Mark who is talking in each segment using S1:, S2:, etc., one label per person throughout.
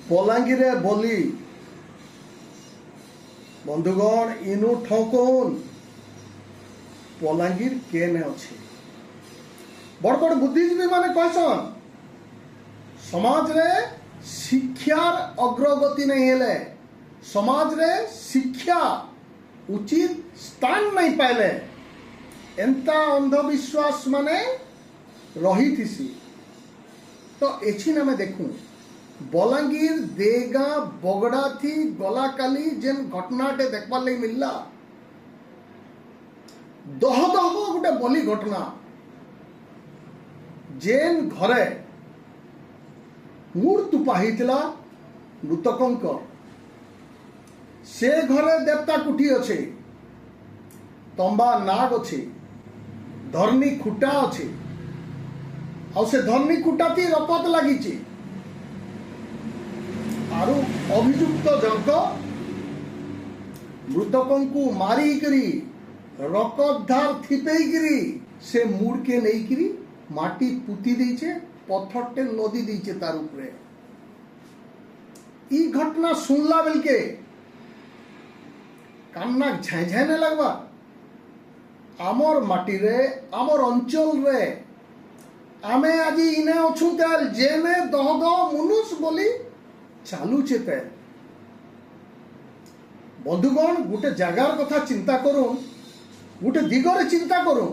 S1: बलांगीर बोली बंधुगण इनु ठौकन बलांगीर केने अच्छे बड़ बड़ बुद्धिजीवी माने कहसन समाज रे शिक्षार अग्रगति नहीं हेले समाज रे शिक्षा उचित स्थान नहीं पाइले एंता अंधविश्वास माने रही थी। तो एछिन आमे देखूं बलांगीर देगा बगड़ा थी गला काली जेन घटनाटे देखबार लगी मिलला दह दह गोटे बलि घटना जेन घरे मूर्ति पाहितला मृतकंक से घरे देवता कुटी अच्छे तंबा नाग अच्छे धरनी खुटा अच्छे और से धरनी खुटा थी रपत लगी आरु अभियुक्त जनक मृतकंकु मारी करी रकतधार थिपेइकरी से मुड़ के नहीं करी माटी पुती दीचे पत्थरटे नदी दीचे तार उपरे ई घटना सुनला बेलके कान्ना झाई झाई ने लगवा आमर माटी रे आमर अंचल रे आमे आज इने अछु तेल जेने दह दह मनुष्य बोली चालुचे तेल बंधुगण गोटे जगार कथा चिंता करूं गोटे दिगरे चिंता करूं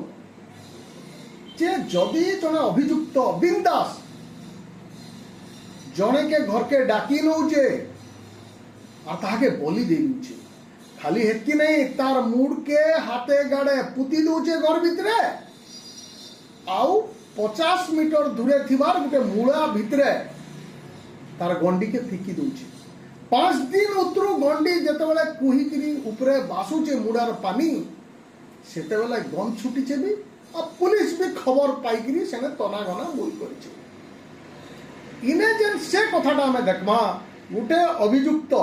S1: जे जदि जने अभियुक्त बिंदास जने के घर के डाकी नौचे और ताके बोली दे दूचे खाली हेतकी नहीं तार मुड़ के हाथे गाड़े पुती दूचे घर भितरे आउ 50 मीटर दूरे थिबार गोटे मूला भितरे तार गंडी के फिकी दूचे 5 दिन उतरू गंडी जेतेबेले कुहिकरी उपरे बासुचे मुड़ार पानी सेतेबेले गन छुटीचे भी और पुलिस भी खबर पाइकरी सेने तनागना बोल करिचे इने जेन से कथाटा हमें देखमा गोटे अभियुक्त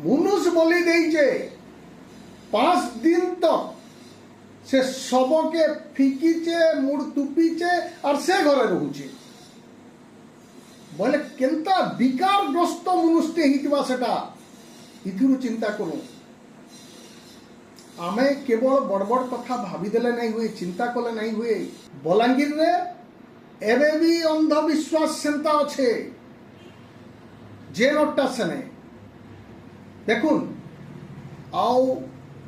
S1: मनुष्य बोली देइचे 5 दिन तक से सबके फिकीचे मुड़ तुपीचे और से घरे रहुचे बोले केंता विकारग्रस्त मनुष्य हितवा सेटा इथिरु चिंता करूं आमे केवल बड़ बड़ कथा भाभी देले नहीं हुए चिंता कले नहीं हुए बलांगीर रे एबे भी अंधविश्वास सेंता अच्छे जे नोटा सेने देखुन आउ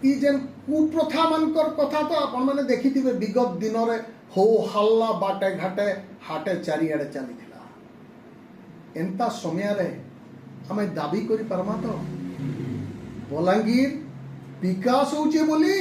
S1: ई जेन कुप्रथा मानकर कथा तो आपण माने देखिथिबे विगत दिन रे हो हल्ला बाटे घाटे हाटे चारिआडे चलीथिला एंता समय रे हमें दाबी करि परमा तो बलांगीर विकास होचे बोली